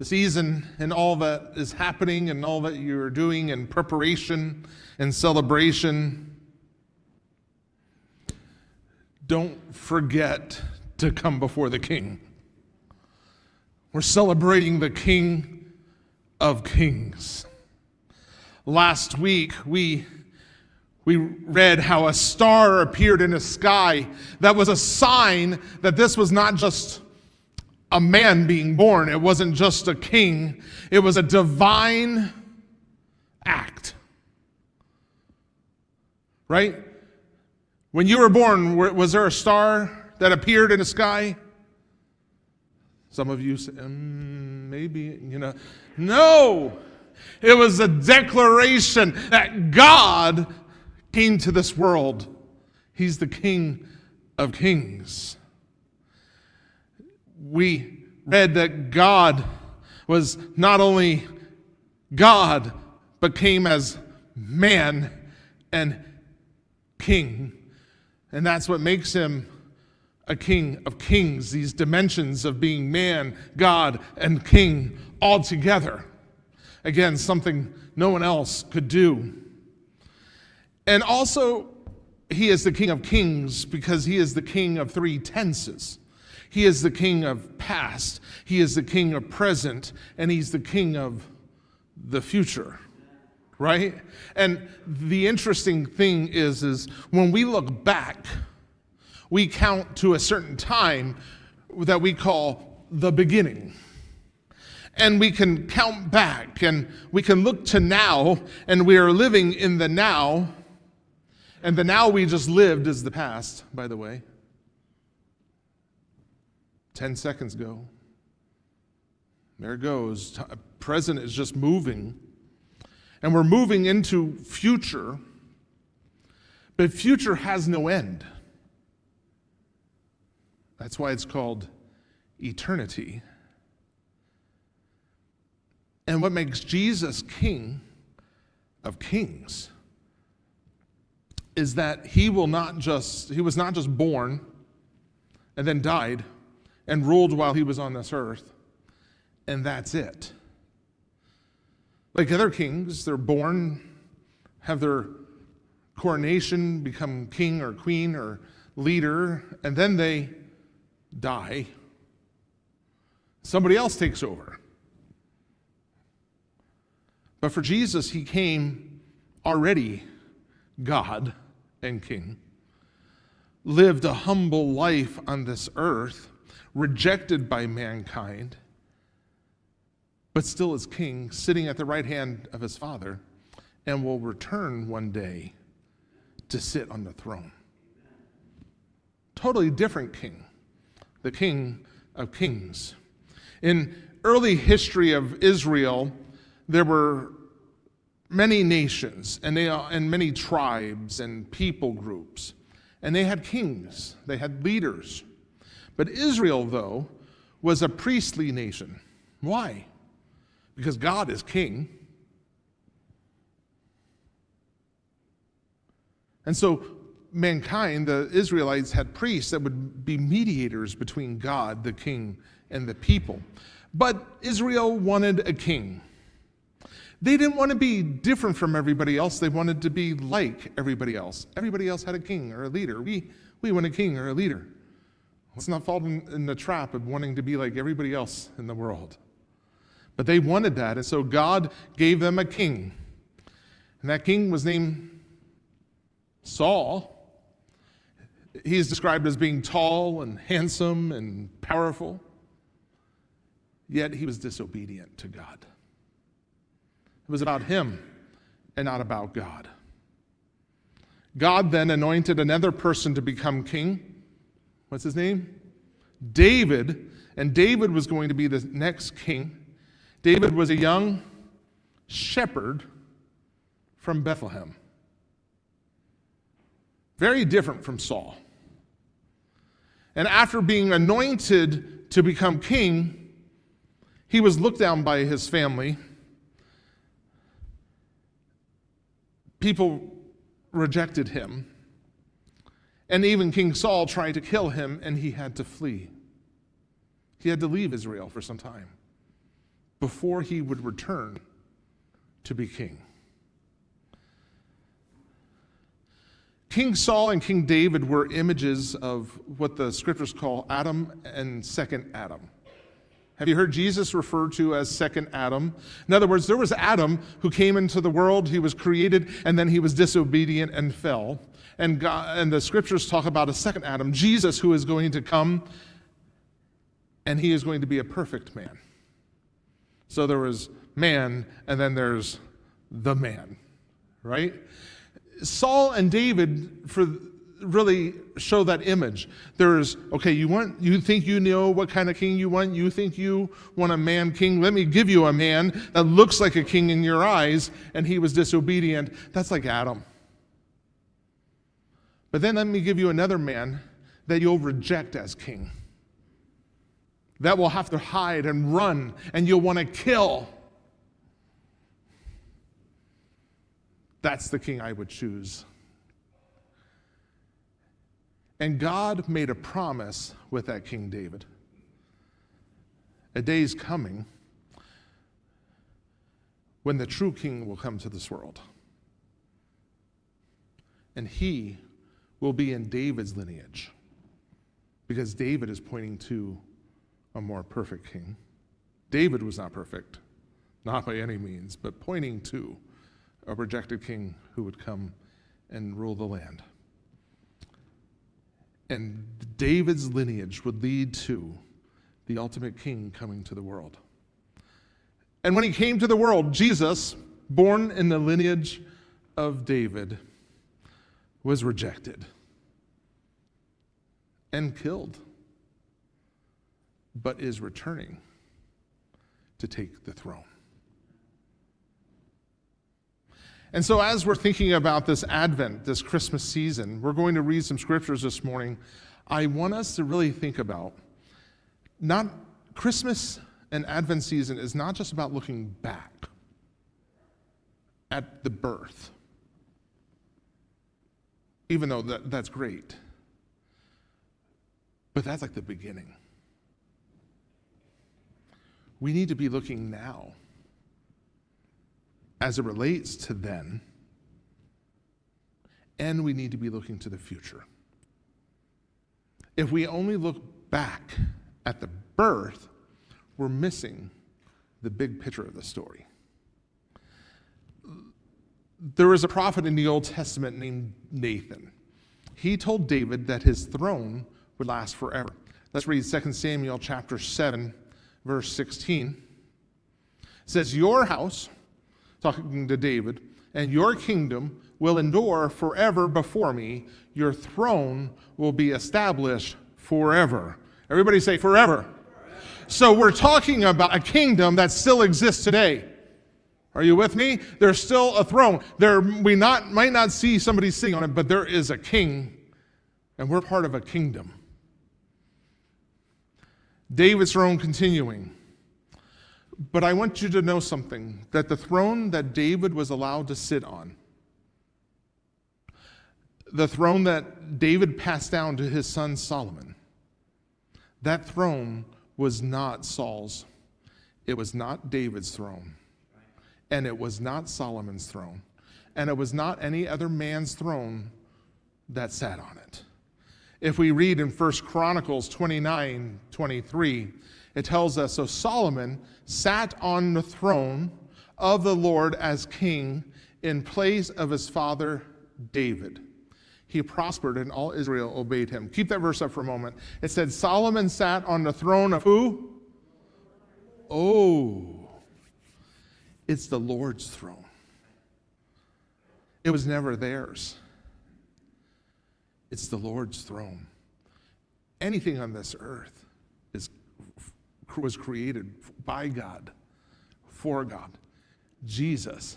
the season and all that is happening and all that you're doing in preparation and celebration, don't forget to come before the King. We're celebrating the King of Kings. Last week, we read how a star appeared in the sky that was a sign that this was not just a man being born. It wasn't just a king. It was a divine act. Right? When you were born, was there a star that appeared in the sky? Some of you say, maybe, No! It was a declaration that God came to this world. He's the King of Kings. We read that God was not only God, but came as man and king. And that's what makes him a King of Kings, these dimensions of being man, God, and king all together. Again, something no one else could do. And also, he is the King of Kings because he is the king of three tenses. He is the king of past, he is the king of present, and he's the king of the future, right? And the interesting thing is when we look back, we count to a certain time that we call the beginning. And we can count back, and we can look to now, and we are living in the now, and the now we just lived is the past, by the way. 10 seconds ago. There it goes. Present is just moving. And we're moving into future. But future has no end. That's why it's called eternity. And what makes Jesus King of Kings is that he was not just born and then died and ruled while he was on this earth, and that's it. Like other kings, they're born, have their coronation, become king or queen or leader, and then they die. Somebody else takes over. But for Jesus, he came already God and King, lived a humble life on this earth, rejected by mankind, but still is king, sitting at the right hand of his Father, and will return one day to sit on the throne. Totally different king, the King of Kings. In early history of Israel, there were many nations and many tribes and people groups, and they had kings, they had leaders. But Israel, though, was a priestly nation. Why? Because God is king. And so mankind, the Israelites, had priests that would be mediators between God, the king, and the people. But Israel wanted a king. They didn't want to be different from everybody else. They wanted to be like everybody else. Everybody else had a king or a leader. We want a king or a leader. Let's not fall in the trap of wanting to be like everybody else in the world. But they wanted that, and so God gave them a king. And that king was named Saul. He is described as being tall and handsome and powerful. Yet he was disobedient to God. It was about him and not about God. God then anointed another person to become king. What's his name? David. And David was going to be the next king. David was a young shepherd from Bethlehem. Very different from Saul. And after being anointed to become king, he was looked down by his family. People rejected him. And even King Saul tried to kill him, and he had to flee. He had to leave Israel for some time. before he would return to be king. King Saul and King David were images of what the scriptures call Adam and second Adam. Have you heard Jesus referred to as second Adam? In other words, there was Adam who came into the world, he was created, and then he was disobedient and fell. And the scriptures talk about a second Adam, Jesus, who is going to come, and he is going to be a perfect man. So there was man, and then there's the man, right? Saul and David really show that image. There's, okay, you think you know what kind of king you want? You think you want a man king? Let me give you a man that looks like a king in your eyes, and he was disobedient. That's like Adam. But then let me give you another man that you'll reject as king, that will have to hide and run, and you'll want to kill. That's the king I would choose. And God made a promise with that King David. A day is coming when the true king will come to this world. And he will be in David's lineage, because David is pointing to a more perfect king. David was not perfect, not by any means, but pointing to a rejected king who would come and rule the land. And David's lineage would lead to the ultimate king coming to the world. And when he came to the world, Jesus, born in the lineage of David, was rejected and killed, but is returning to take the throne. And so as we're thinking about this Advent, this Christmas season, we're going to read some scriptures this morning. I want us to really think about, not Christmas and Advent season is not just about looking back at the birth, even though that's great. But that's like the beginning. We need to be looking now as it relates to then, and we need to be looking to the future. If we only look back at the birth, we're missing the big picture of the story. There was a prophet in the Old Testament named Nathan. He told David that his throne would last forever. Let's read 2 Samuel chapter 7, verse 16. It says, "Your house," talking to David, "and your kingdom will endure forever before me. Your throne will be established forever." Everybody say forever. So we're talking about a kingdom that still exists today. Are you with me? There's still a throne. Might not see somebody sitting on it, but there is a king, and we're part of a kingdom. David's throne continuing. But I want you to know something, that the throne that David was allowed to sit on, the throne that David passed down to his son Solomon, that throne was not Saul's. It was not David's throne. And it was not Solomon's throne. And it was not any other man's throne that sat on it. If we read in 1 Chronicles 29:23, it tells us, "So Solomon sat on the throne of the Lord as king in place of his father David. He prospered and all Israel obeyed him." Keep that verse up for a moment. It said Solomon sat on the throne of who? Oh, it's the Lord's throne. It was never theirs. It's the Lord's throne. Anything on this earth was created by God, for God. Jesus